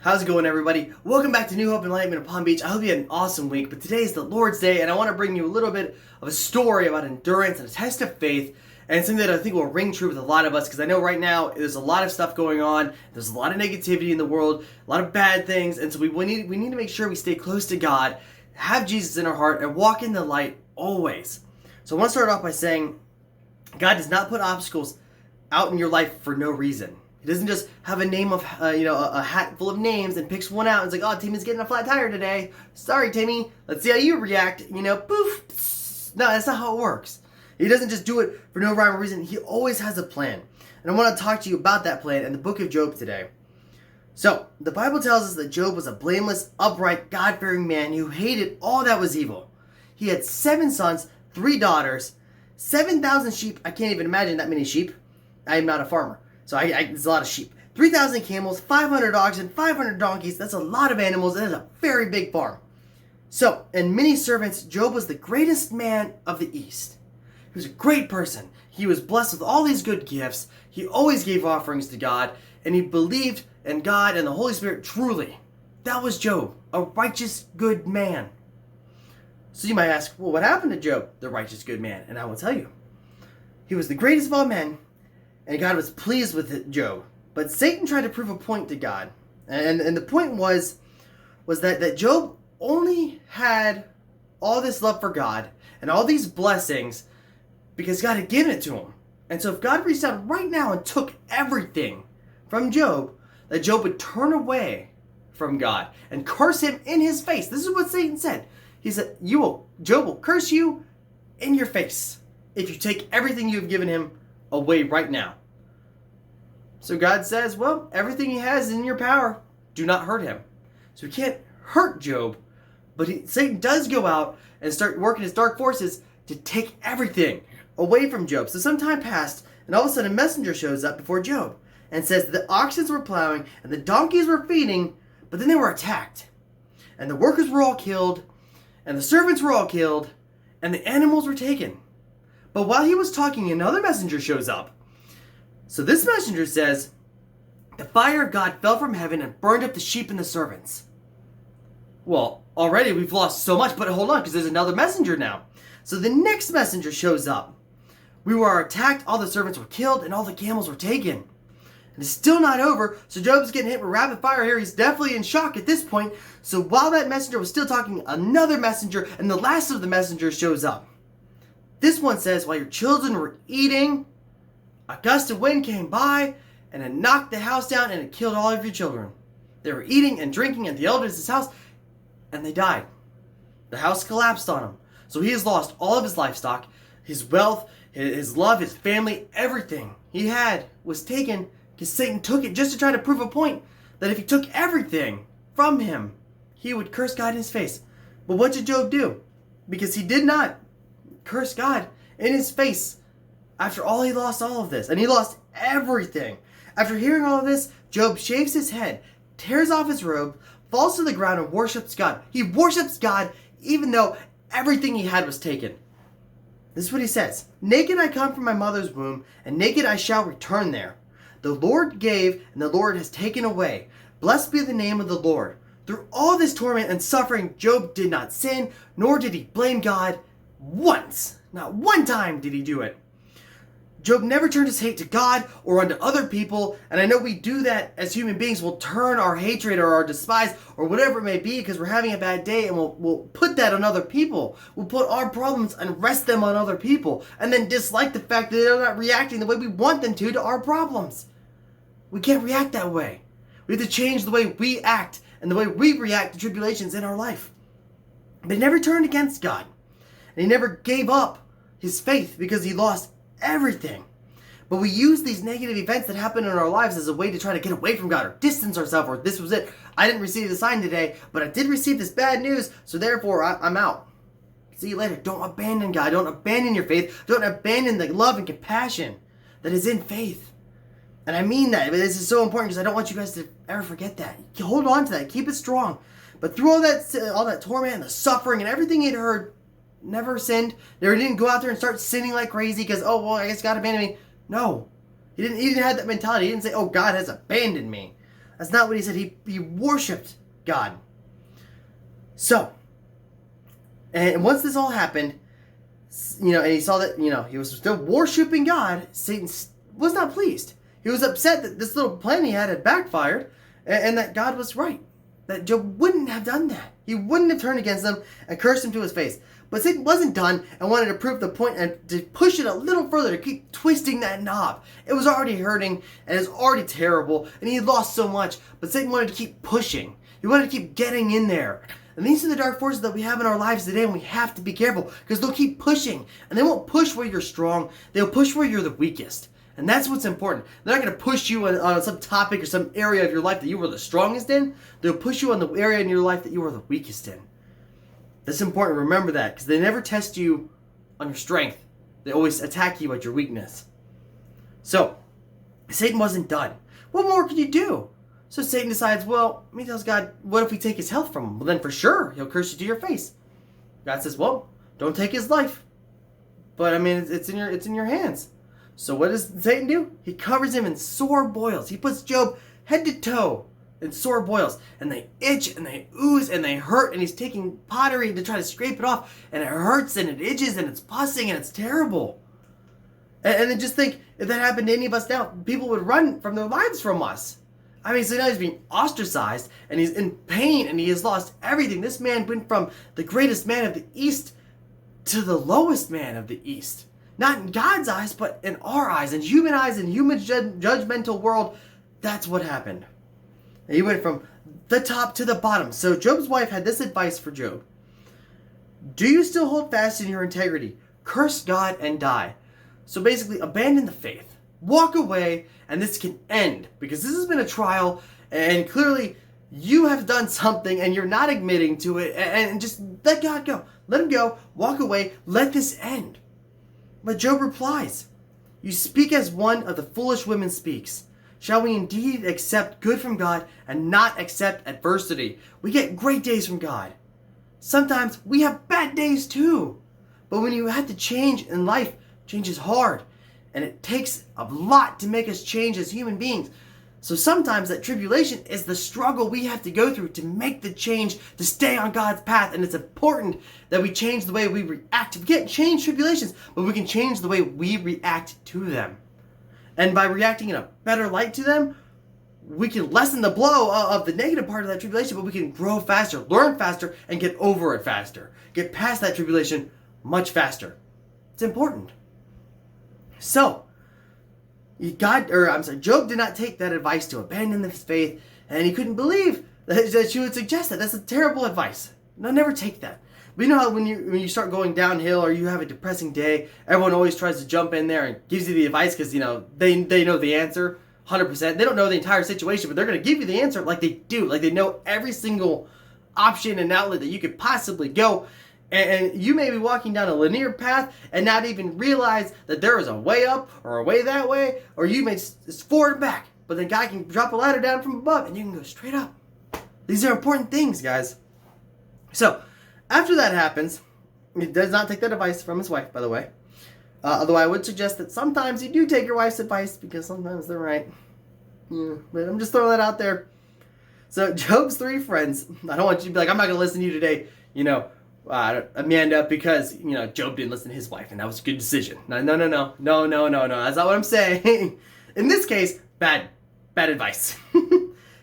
How's it going, everybody? Welcome back to New Hope and Enlightenment of Palm Beach. I hope you had an awesome week, but today is the Lord's Day, and I want to bring you a little bit of a story about endurance and a test of faith, and something that I think will ring true with a lot of us, because I know right now there's a lot of stuff going on, there's a lot of negativity in the world, a lot of bad things, and so we need to make sure we stay close to God, have Jesus in our heart, and walk in the light always. So I want to start off by saying, God does not put obstacles out in your life for no reason. He doesn't just have a name of, a hat full of names and picks one out and is like, oh, Timmy's getting a flat tire today. Sorry, Timmy. Let's see how you react. Poof. Psst. No, that's not how it works. He doesn't just do it for no rhyme or reason. He always has a plan. And I want to talk to you about that plan in the book of Job today. So, the Bible tells us that Job was a blameless, upright, God-fearing man who hated all that was evil. He had 7 sons, 3 daughters, 7,000 sheep. I can't even imagine that many sheep. I am not a farmer. So there's a lot of sheep. 3,000 camels, 500 oxen, 500 donkeys. That's a lot of animals. That is a very big farm. So, and many servants, Job was the greatest man of the East. He was a great person. He was blessed with all these good gifts. He always gave offerings to God. And he believed in God and the Holy Spirit truly. That was Job, a righteous, good man. So you might ask, well, what happened to Job, the righteous, good man? And I will tell you. He was the greatest of all men. And God was pleased with Job. But Satan tried to prove a point to God. And the point was that Job only had all this love for God and all these blessings because God had given it to him. And so if God reached out right now and took everything from Job, that Job would turn away from God and curse him in his face. This is what Satan said. He said, Job will curse you in your face if you take everything you've given him away right now. So God says, well, everything he has is in your power. Do not hurt him. So he can't hurt Job, but Satan does go out and start working his dark forces to take everything away from Job. So some time passed, and all of a sudden a messenger shows up before Job and says the oxen were plowing and the donkeys were feeding, but then they were attacked. And the workers were all killed, and the servants were all killed, and the animals were taken. But while he was talking, another messenger shows up. So this messenger says, the fire of God fell from heaven and burned up the sheep and the servants. Well, already we've lost so much, but hold on, because there's another messenger now. So the next messenger shows up. We were attacked, all the servants were killed, and all the camels were taken. And it's still not over, so Job's getting hit with rapid fire here. He's definitely in shock at this point. So while that messenger was still talking, another messenger, and the last of the messengers shows up. This one says, while your children were eating, a gust of wind came by, and it knocked the house down, and it killed all of your children. They were eating and drinking at the elders' house, and they died. The house collapsed on him. So he has lost all of his livestock, his wealth, his love, his family, everything he had was taken because Satan took it just to try to prove a point that if he took everything from him, he would curse God in his face. But what did Job do? Because he did not curse God in his face after all he lost all of this. And he lost everything. After hearing all of this, Job shaves his head, tears off his robe, falls to the ground and worships God. He worships God even though everything he had was taken. This is what he says. Naked I come from my mother's womb, and naked I shall return there. The Lord gave, and the Lord has taken away. Blessed be the name of the Lord. Through all this torment and suffering, Job did not sin, nor did he blame God once. Not one time did he do it. Job never turned his hate to God or unto other people, and I know we do that as human beings. We'll turn our hatred or our despise or whatever it may be because we're having a bad day, and we'll put that on other people. We'll put our problems and rest them on other people, and then dislike the fact that they're not reacting the way we want them to our problems. We can't react that way. We have to change the way we act and the way we react to tribulations in our life. But he never turned against God, and he never gave up his faith because he lost everything. But we use these negative events that happen in our lives as a way to try to get away from God or distance ourselves, or this was it. I didn't receive the sign today, but I did receive this bad news, so therefore I'm out. See you later. Don't abandon God. Don't abandon your faith. Don't abandon the love and compassion that is in faith. And I mean that. This is so important because I don't want you guys to ever forget that. Hold on to that. Keep it strong. But through all that torment and the suffering and everything he'd heard, never sinned. Never didn't go out there and start sinning like crazy because, oh, well, I guess God abandoned me. No. He didn't have that mentality. He didn't say, oh, God has abandoned me. That's not what he said. He worshipped God. So, and once this all happened, and he saw that, he was still worshiping God, Satan was not pleased. He was upset that this little plan he had backfired, and that God was right. That Job wouldn't have done that. He wouldn't have turned against them and cursed him to his face. But Satan wasn't done and wanted to prove the point and to push it a little further, to keep twisting that knob. It was already hurting and it was already terrible and he lost so much. But Satan wanted to keep pushing. He wanted to keep getting in there. And these are the dark forces that we have in our lives today, and we have to be careful because they'll keep pushing. And they won't push where you're strong. They'll push where you're the weakest. And that's what's important. They're not going to push you on some topic or some area of your life that you were the strongest in. They'll push you on the area in your life that you were the weakest in. That's important. Remember that, because they never test you on your strength. They always attack you at your weakness. So, Satan wasn't done. What more could you do? So Satan decides, well, he tells God, what if we take his health from him? Well, then for sure, he'll curse you to your face. God says, well, don't take his life. But, I mean, it's in your hands. So what does Satan do? He covers him in sore boils. He puts Job head to toe in sore boils. And they itch and they ooze and they hurt. And he's taking pottery to try to scrape it off. And it hurts and it itches and it's pussing and it's terrible. And then just think, if that happened to any of us now, people would run from their lives from us. I mean, so now he's being ostracized and he's in pain and he has lost everything. This man went from the greatest man of the East to the lowest man of the East. Not in God's eyes, but in our eyes, in human eyes, in human judgmental world. That's what happened. And he went from the top to the bottom. So Job's wife had this advice for Job. Do you still hold fast in your integrity? Curse God and die. So basically, abandon the faith. Walk away, and this can end. Because this has been a trial, and clearly you have done something, and you're not admitting to it. And just let God go. Let him go. Walk away. Let this end. But Job replies, you speak as one of the foolish women speaks. Shall we indeed accept good from God and not accept adversity? We get great days from God. Sometimes we have bad days too. But when you have to change in life, change is hard. And it takes a lot to make us change as human beings. So sometimes that tribulation is the struggle we have to go through to make the change, to stay on God's path. And it's important that we change the way we react. We can't change tribulations, but we can change the way we react to them. And by reacting in a better light to them, we can lessen the blow of the negative part of that tribulation, but we can grow faster, learn faster, and get over it faster. Get past that tribulation much faster. It's important. So, Job did not take that advice to abandon his faith, and he couldn't believe that she would suggest that. That's a terrible advice. No, never take that. But you know how when you start going downhill or you have a depressing day, everyone always tries to jump in there and gives you the advice because, they know the answer 100%. They don't know the entire situation, but they're going to give you the answer like they do. Like they know every single option and outlet that you could possibly go. And you may be walking down a linear path and not even realize that there is a way up or a way that way, or you may it's forward and back. But then God can drop a ladder down from above and you can go straight up. These are important things, guys. So, after that happens, he does not take that advice from his wife, by the way. Although I would suggest that sometimes you do take your wife's advice because sometimes they're right. Yeah, but I'm just throwing that out there. So, Job's 3 friends, I don't want you to be like, I'm not going to listen to you today, Amanda, because, Job didn't listen to his wife, and that was a good decision. No. That's not what I'm saying. In this case, bad advice.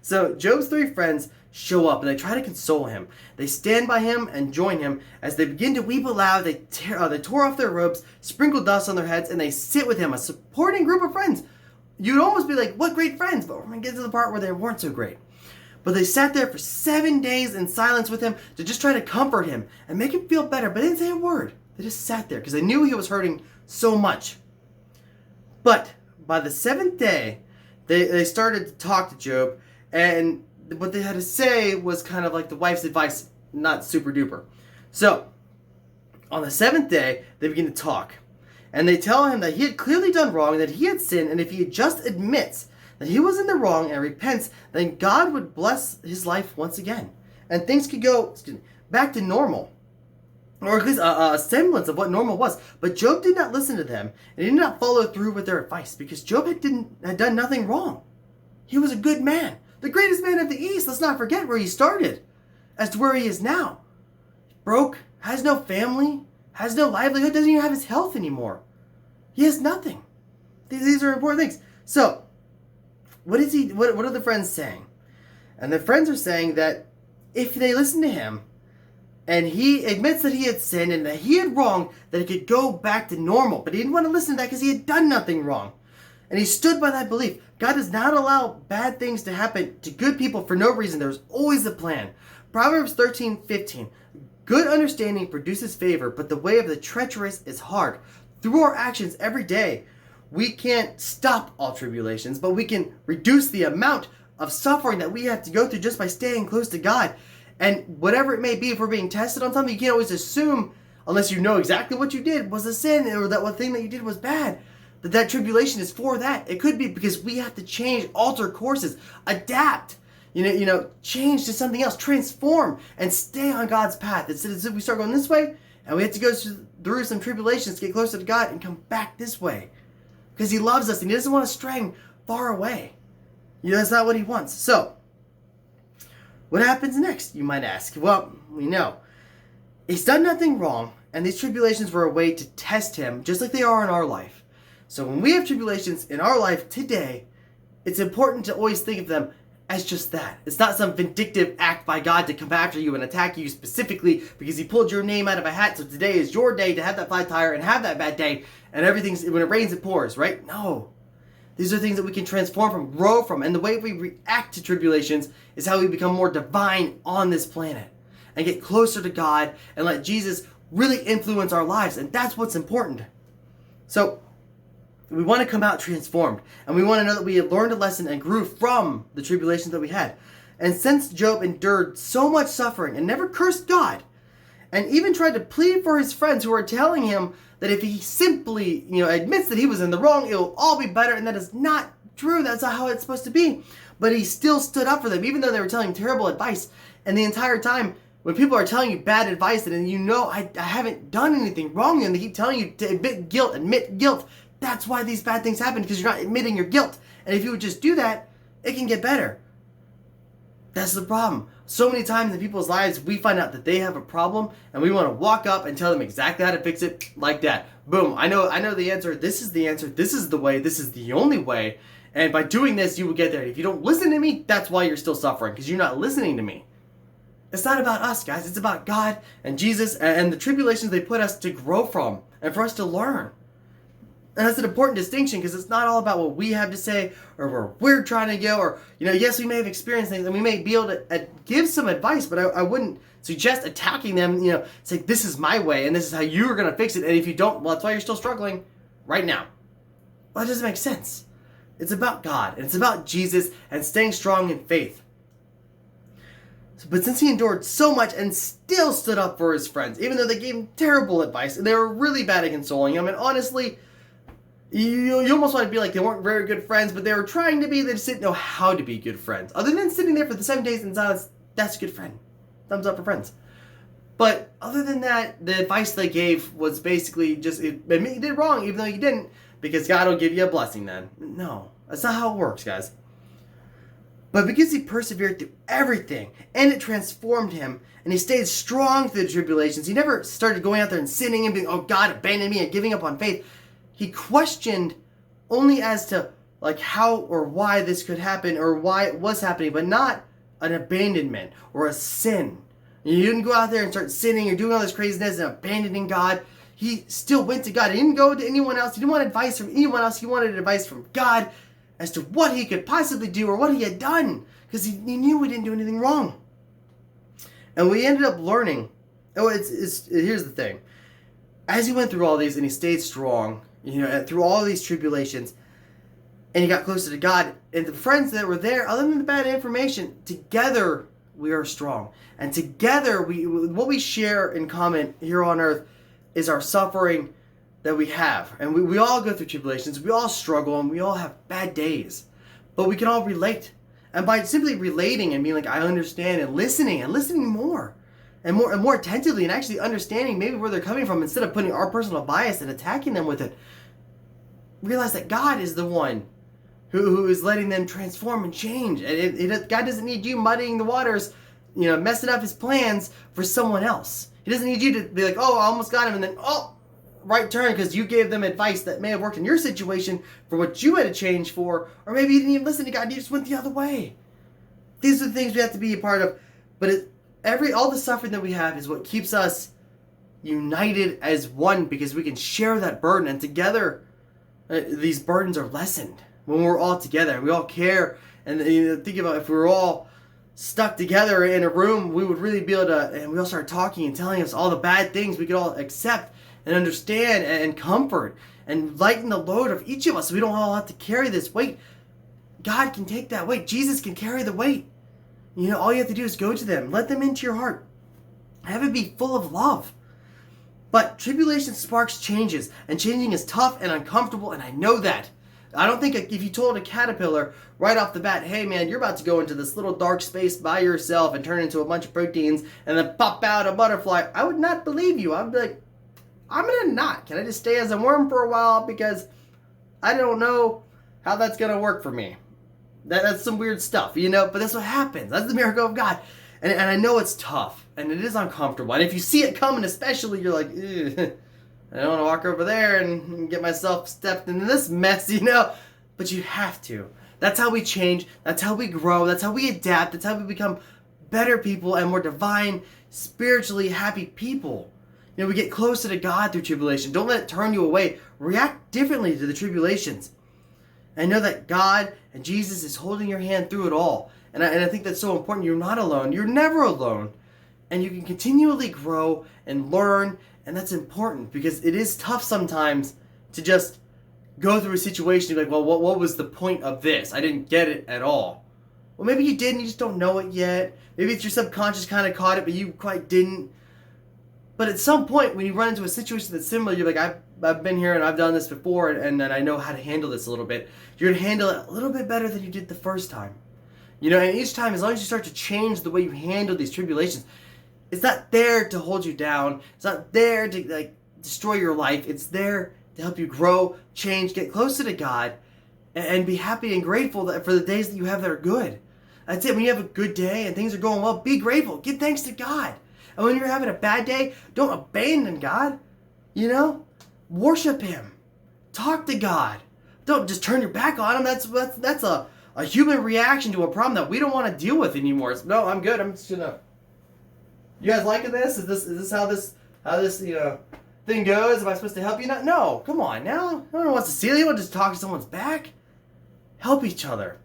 So, Job's 3 friends show up, and they try to console him. They stand by him and join him. As they begin to weep aloud, they tore off their robes, sprinkled dust on their heads, and they sit with him, a supporting group of friends. You'd almost be like, what great friends, but we're going to get to the part where they weren't so great. But they sat there for 7 days in silence with him to just try to comfort him and make him feel better. But they didn't say a word. They just sat there because they knew he was hurting so much. But by the 7th day, they started to talk to Job. And what they had to say was kind of like the wife's advice, not super duper. So, on the 7th day, they begin to talk. And they tell him that he had clearly done wrong, that he had sinned, and if he just admits that he was in the wrong and repents, then God would bless his life once again. And things could go back to normal. Or at least a semblance of what normal was. But Job did not listen to them, and he did not follow through with their advice, because Job had done nothing wrong. He was a good man. The greatest man of the East. Let's not forget where he started as to where he is now. Broke, has no family, has no livelihood, doesn't even have his health anymore. He has nothing. These are important things. So, what are the friends saying? And the friends are saying that if they listen to him, and he admits that he had sinned and that he had wronged, that he could go back to normal. But he didn't want to listen to that because he had done nothing wrong. And he stood by that belief. God does not allow bad things to happen to good people for no reason. There's always a plan. Proverbs 13:15. Good understanding produces favor, but the way of the treacherous is hard. Through our actions every day, we can't stop all tribulations, but we can reduce the amount of suffering that we have to go through just by staying close to God. And whatever it may be, if we're being tested on something, you can't always assume, unless you know exactly what you did was a sin, or that one thing that you did was bad, that tribulation is for that. It could be because we have to change, alter courses, adapt, change to something else, transform, and stay on God's path. Instead of we start going this way, and we have to go through some tribulations to get closer to God and come back this way. Because he loves us and he doesn't want us straying far away. That's not what he wants. So, what happens next, you might ask? Well, we know. He's done nothing wrong, and these tribulations were a way to test him, just like they are in our life. So when we have tribulations in our life today, it's important to always think of them as just that. It's not some vindictive act by God to come after you and attack you specifically because he pulled your name out of a hat, so today is your day to have that flat tire and have that bad day, and when it rains, it pours, right? No. These are things that we can transform from, grow from, and the way we react to tribulations is how we become more divine on this planet and get closer to God and let Jesus really influence our lives, and that's what's important. So, we want to come out transformed, and we want to know that we have learned a lesson and grew from the tribulations that we had. And since Job endured so much suffering and never cursed God, and even tried to plead for his friends who were telling him that if he simply, admits that he was in the wrong, it will all be better, and that is not true. That's not how it's supposed to be. But he still stood up for them, even though they were telling him terrible advice. And the entire time, when people are telling you bad advice, and I haven't done anything wrong, and they keep telling you to admit guilt, that's why these bad things happen, because you're not admitting your guilt. And if you would just do that, it can get better. That's the problem. So many times in people's lives, we find out that they have a problem, and we want to walk up and tell them exactly how to fix it like that. Boom, I know the answer. This is the answer. This is the way. This is the only way. And by doing this, you will get there. If you don't listen to me, that's why you're still suffering, because you're not listening to me. It's not about us, guys. It's about God and Jesus and the tribulations they put us to grow from and for us to learn. And that's an important distinction, because it's not all about what we have to say or where we're trying to go, or, yes, we may have experienced things and we may be able to give some advice, but I wouldn't suggest attacking them, say, this is my way and this is how you're going to fix it. And if you don't, well, that's why you're still struggling right now. Well, that doesn't make sense. It's about God, and it's about Jesus and staying strong in faith. But since he endured so much and still stood up for his friends, even though they gave him terrible advice and they were really bad at consoling him, and honestly, you almost want to be like they weren't very good friends, but they were trying to be. They just didn't know how to be good friends. Other than sitting there for the 7 days in silence, that's a good friend. Thumbs up for friends. But other than that, the advice they gave was basically just, admit you did wrong, even though you didn't, because God will give you a blessing then. No, that's not how it works, guys. But because he persevered through everything, and it transformed him, and he stayed strong through the tribulations, he never started going out there and sinning and being, oh, God abandoned me, and giving up on faith. He questioned only as to how or why this could happen or why it was happening, but not an abandonment or a sin. You didn't go out there and start sinning or doing all this craziness and abandoning God. He still went to God. He didn't go to anyone else. He didn't want advice from anyone else. He wanted advice from God as to what he could possibly do or what he had done, because he knew he didn't do anything wrong. And we ended up learning. Here's the thing. As he went through all these and he stayed strong, through all these tribulations, and he got closer to God, and the friends that were there, other than the bad information, together we are strong. And together, what we share in common here on earth is our suffering that we have. And we all go through tribulations, we all struggle, and we all have bad days. But we can all relate. And by simply relating and being like, I understand, and listening more. And more attentively, and actually understanding maybe where they're coming from, instead of putting our personal bias and attacking them with it, realize that God is the one who is letting them transform and change. And God doesn't need you muddying the waters, messing up his plans for someone else. He doesn't need you to be like, oh, I almost got him, and then, oh, right turn because you gave them advice that may have worked in your situation for what you had to change for, or maybe you didn't even listen to God, you just went the other way. These are the things we have to be a part of. But all the suffering that we have is what keeps us united as one, because we can share that burden, and together these burdens are lessened when we're all together and we all care. And think about if we were all stuck together in a room, we would really be able to, and we all start talking and telling us all the bad things, we could all accept and understand and comfort and lighten the load of each of us so we don't all have to carry this weight. God can take that weight. Jesus can carry the weight. All you have to do is go to them. Let them into your heart. Have it be full of love. But tribulation sparks changes, and changing is tough and uncomfortable, and I know that. I don't think if you told a caterpillar right off the bat, hey man, you're about to go into this little dark space by yourself and turn into a bunch of proteins and then pop out a butterfly, I would not believe you. I'd be like, I'm gonna not. Can I just stay as a worm for a while, because I don't know how that's gonna work for me. That's some weird stuff, but that's what happens. That's the miracle of God. And I know it's tough and it is uncomfortable. And if you see it coming, especially, you're like, I don't want to walk over there and get myself stepped into this mess, But you have to. That's how we change. That's how we grow. That's how we adapt. That's how we become better people and more divine, spiritually happy people. We get closer to God through tribulation. Don't let it turn you away. React differently to the tribulations. And know that God and Jesus is holding your hand through it all. And I think that's so important. You're not alone. You're never alone. And you can continually grow and learn. And that's important, because it is tough sometimes to just go through a situation and be like, well, what was the point of this? I didn't get it at all. Well, maybe you did and you just don't know it yet. Maybe it's your subconscious kind of caught it, but you quite didn't. But at some point, when you run into a situation that's similar, you're like, I've been here and I've done this before, and I know how to handle this a little bit. You're going to handle it a little bit better than you did the first time. And each time, as long as you start to change the way you handle these tribulations, it's not there to hold you down. It's not there to destroy your life. It's there to help you grow, change, get closer to God, and be happy and grateful for the days that you have that are good. That's it. When you have a good day and things are going well, be grateful. Give thanks to God. And when you're having a bad day, don't abandon God. Worship Him. Talk to God. Don't just turn your back on Him. That's a human reaction to a problem that we don't want to deal with anymore. No, I'm good. I'm just gonna. You guys liking this? Is this how this thing goes? Am I supposed to help you? No. Come on now. No one wants to see you. You want to just talk to someone's back. Help each other.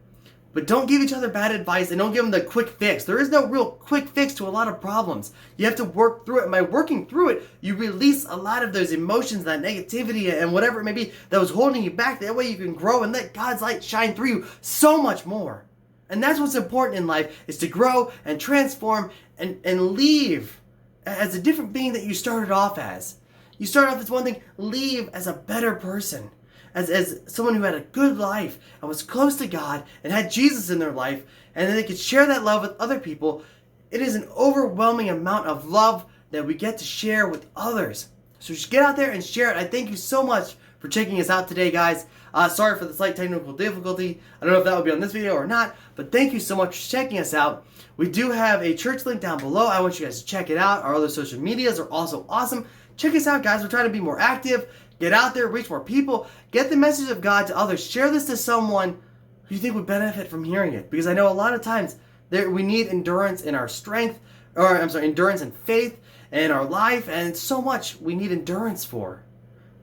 But don't give each other bad advice, and don't give them the quick fix. There is no real quick fix to a lot of problems. You have to work through it. And by working through it, you release a lot of those emotions, that negativity, and whatever it may be that was holding you back. That way you can grow and let God's light shine through you so much more. And that's what's important in life, is to grow and transform and leave as a different being that you started off as. You started off as one thing, leave as a better person. As someone who had a good life and was close to God and had Jesus in their life, and then they could share that love with other people. It is an overwhelming amount of love that we get to share with others. So just get out there and share it. I thank you so much for checking us out today, guys. Sorry for the slight technical difficulty. I don't know if that will be on this video or not, but thank you so much for checking us out. We do have a church link down below. I want you guys to check it out. Our other social medias are also awesome. Check us out, guys. We're trying to be more active. Get out there, reach more people, get the message of God to others. Share this to someone who you think would benefit from hearing it. Because I know a lot of times we need endurance in our strength, endurance and faith in our life, and so much we need endurance for.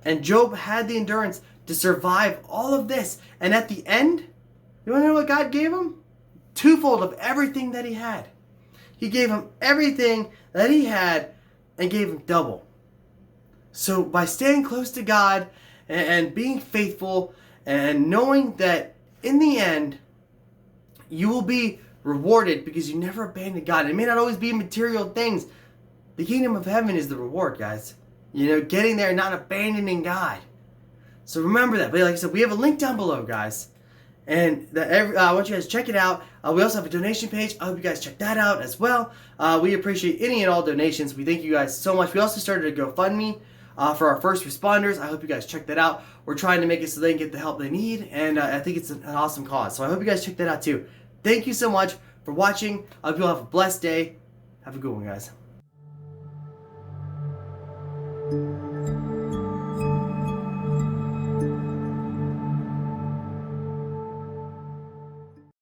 And Job had the endurance to survive all of this. And at the end, you want to know what God gave him? Twofold of everything that he had. He gave him everything that he had and gave him double. So by staying close to God and being faithful and knowing that in the end you will be rewarded because you never abandoned God. It may not always be material things. The kingdom of heaven is the reward, guys. Getting there and not abandoning God. So remember that. But like I said, we have a link down below, guys. And I want you guys to check it out. We also have a donation page. I hope you guys check that out as well. We appreciate any and all donations. We thank you guys so much. We also started a GoFundMe. for our first responders. I hope you guys check that out. We're trying to make it so they can get the help they need, and I think it's an awesome cause. So I hope you guys check that out too. Thank you so much for watching. I hope you all have a blessed day. Have a good one, guys.